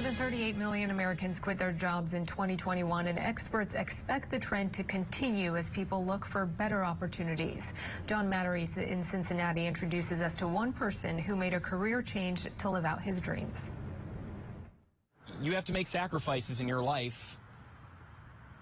More than 38 million Americans quit their jobs in 2021, and experts expect the trend to continue as people look for better opportunities. John Matteries in Cincinnati introduces us to one person who made a career change to live out his dreams. You have to make sacrifices in your life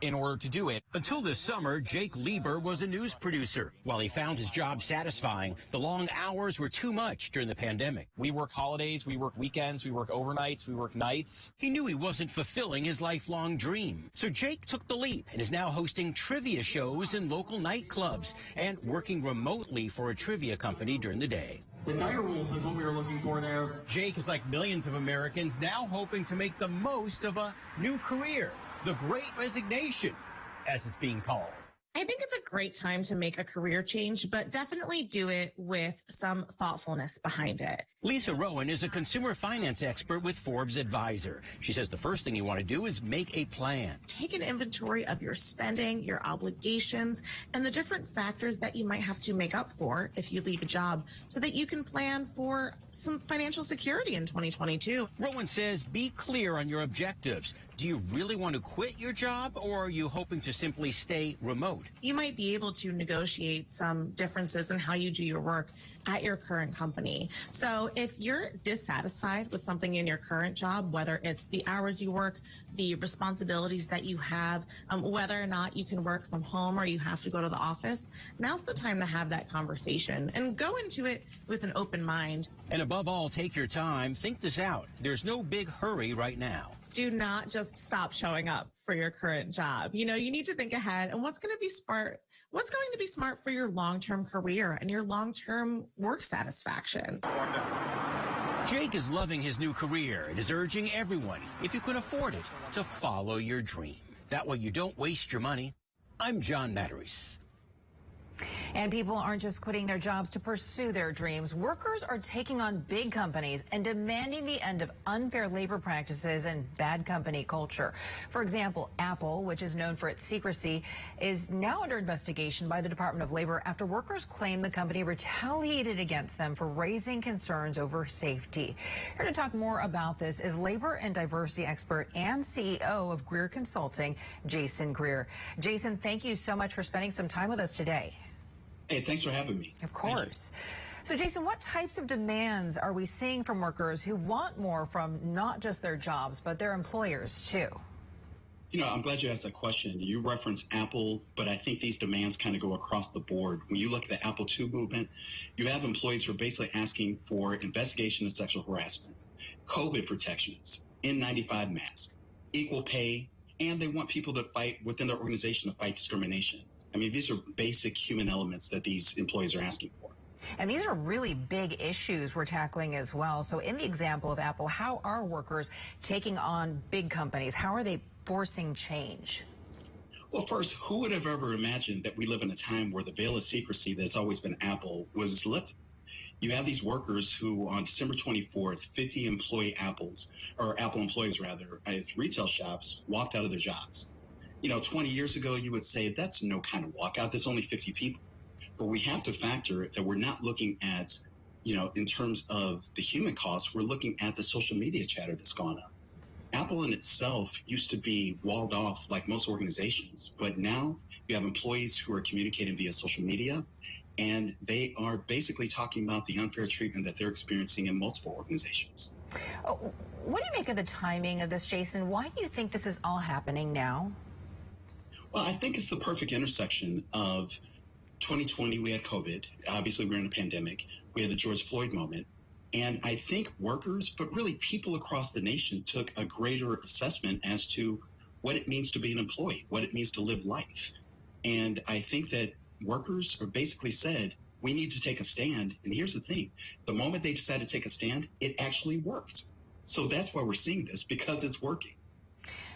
in order to do it. Until this summer, Jake LEBER was a news producer. While he found his job satisfying, the long hours were too much during the pandemic. We work holidays, we work weekends, we work overnights, we work nights. He knew he wasn't fulfilling his lifelong dream. So Jake took the leap and is now hosting trivia shows in local nightclubs and working remotely for a trivia company during the day. The Tiger Wolf is what we were looking for there. Jake is like millions of Americans now hoping to make the most of a new career. The Great Resignation, as it's being called. I think it's a great time to make a career change, but definitely do it with some thoughtfulness behind it. Lisa Rowan is a consumer finance expert with Forbes Advisor. She says the first thing you want to do is make a plan. Take an inventory of your spending, your obligations, and the different factors that you might have to make up for if you leave a job so that you can plan for some financial security in 2022. Rowan says be clear on your objectives. Do you really want to quit your job, or are you hoping to simply stay remote? You might be able to negotiate some differences in how you do your work at your current company. So if you're dissatisfied with something in your current job, whether it's the hours you work, the responsibilities that you have, whether or not you can work from home or you have to go to the office, now's the time to have that conversation and go into it with an open mind. And above all, take your time. Think this out. There's no big hurry right now. Do not just stop showing up for your current job. You know, you need to think ahead and what's going to be smart for your long-term career and your long-term work satisfaction. Jake is loving his new career and is urging everyone, if you can afford it, to follow your dream. That way you don't waste your money. I'm John Matteries. And people aren't just quitting their jobs to pursue their dreams. Workers are taking on big companies and demanding the end of unfair labor practices and bad company culture. For example, Apple, which is known for its secrecy, is now under investigation by the Department of Labor after workers claim the company retaliated against them for raising concerns over safety. Here to talk more about this is labor and diversity expert and CEO of Greer Consulting, Jason Greer. Jason, thank you so much for spending some time with us today. Hey, thanks for having me. Of course. So, Jason, what types of demands are we seeing from workers who want more from not just their jobs, but their employers, too? You know, I'm glad you asked that question. You referenced Apple, but I think these demands kind of go across the board. When you look at the Apple II movement, you have employees who are basically asking for investigation of sexual harassment, COVID protections, N95 masks, equal pay, and they want people to fight within their organization to fight discrimination. I mean, these are basic human elements that these employees are asking for. And these are really big issues we're tackling as well. So in the example of Apple, how are workers taking on big companies? How are they forcing change? Well, first, who would have ever imagined that we live in a time where the veil of secrecy that's always been Apple was lifted? You have these workers who on December 24th, 50 Apple employees rather, at retail shops walked out of their jobs. You know, 20 years ago, you would say that's no kind of walkout. There's only 50 people. But we have to factor that we're not looking at, you know, in terms of the human cost, we're looking at the social media chatter that's gone up. Apple in itself used to be walled off like most organizations, but now you have employees who are communicating via social media, and they are basically talking about the unfair treatment that they're experiencing in multiple organizations. What do you make of the timing of this, Jason? Why do you think this is all happening now? Well, I think it's the perfect intersection of 2020, we had COVID. Obviously, we're in a pandemic. We had the George Floyd moment. And I think workers, but really people across the nation, took a greater assessment as to what it means to be an employee, what it means to live life. And I think that workers are basically said, we need to take a stand. And here's the thing. The moment they decided to take a stand, it actually worked. So that's why we're seeing this, because it's working.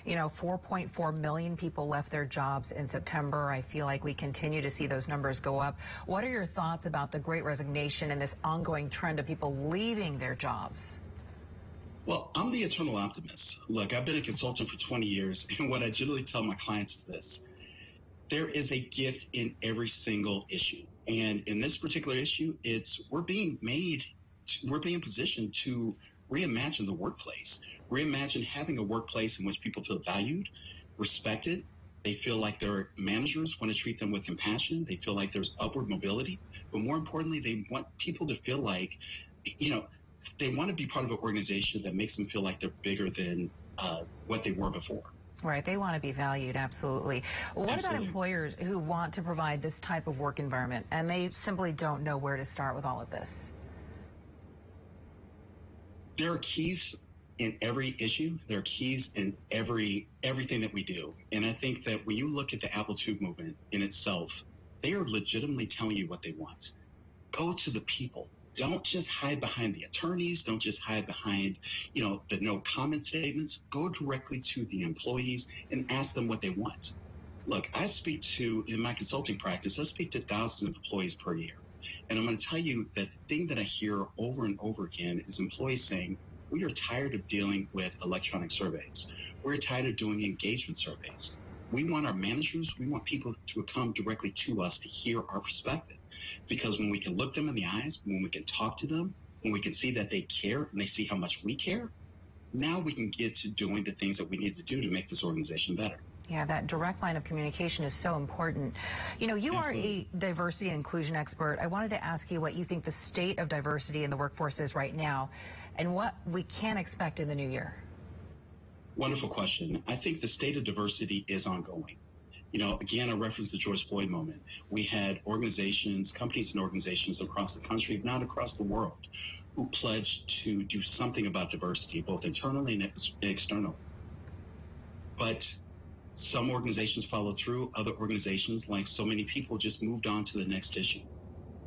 You know, 4.4 million people left their jobs in September. I feel like we continue to see those numbers go up. What are your thoughts about the Great Resignation and this ongoing trend of people leaving their jobs? Well, I'm the eternal optimist. Look, I've been a consultant for 20 years, and what I generally tell my clients is this. There is a gift in every single issue. And in this particular issue, we're being positioned to reimagine the workplace. Reimagine having a workplace in which people feel valued, respected. They feel like their managers want to treat them with compassion. They feel like there's upward mobility. But more importantly, they want people to feel like, they want to be part of an organization that makes them feel like they're bigger than what they were before. Right. They want to be valued. Absolutely. What about employers who want to provide this type of work environment and they simply don't know where to start with all of this? There are keys in every issue. There are keys in everything that we do. And I think that when you look at the Apple II movement in itself, they are legitimately telling you what they want. Go to the people. Don't just hide behind the attorneys. Don't just hide behind, the no comment statements. Go directly to the employees and ask them what they want. Look, in my consulting practice, I speak to thousands of employees per year. And I'm going to tell you that the thing that I hear over and over again is employees saying, we are tired of dealing with electronic surveys. We're tired of doing engagement surveys. We want our managers, we want people to come directly to us to hear our perspective. Because when we can look them in the eyes, when we can talk to them, when we can see that they care and they see how much we care, now we can get to doing the things that we need to do to make this organization better. Yeah, that direct line of communication is so important. You are a diversity and inclusion expert. I wanted to ask you what you think the state of diversity in the workforce is right now and what we can expect in the new year. Wonderful question. I think the state of diversity is ongoing. Again, I referenced the George Floyd moment. We had companies and organizations across the country, if not across the world, who pledged to do something about diversity, both internally and externally. But some organizations followed through. Other organizations, like so many people, just moved on to the next issue.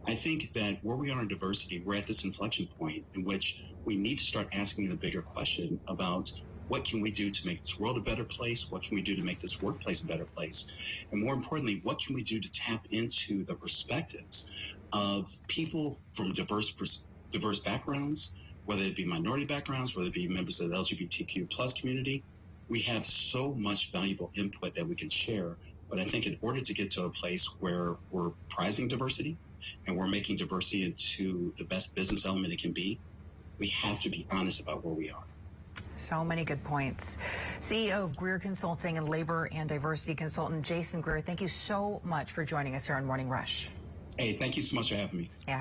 I think that where we are in diversity, we're at this inflection point in which we need to start asking the bigger question about what can we do to make this world a better place? What can we do to make this workplace a better place? And more importantly, what can we do to tap into the perspectives of people from diverse backgrounds, whether it be minority backgrounds, whether it be members of the LGBTQ plus community? We have so much valuable input that we can share. But I think in order to get to a place where we're prizing diversity and we're making diversity into the best business element it can be, we have to be honest about where we are. So many good points. CEO of Greer Consulting and Labor and Diversity Consultant Jason Greer, thank you so much for joining us here on Morning Rush. Hey, thank you so much for having me. Yeah.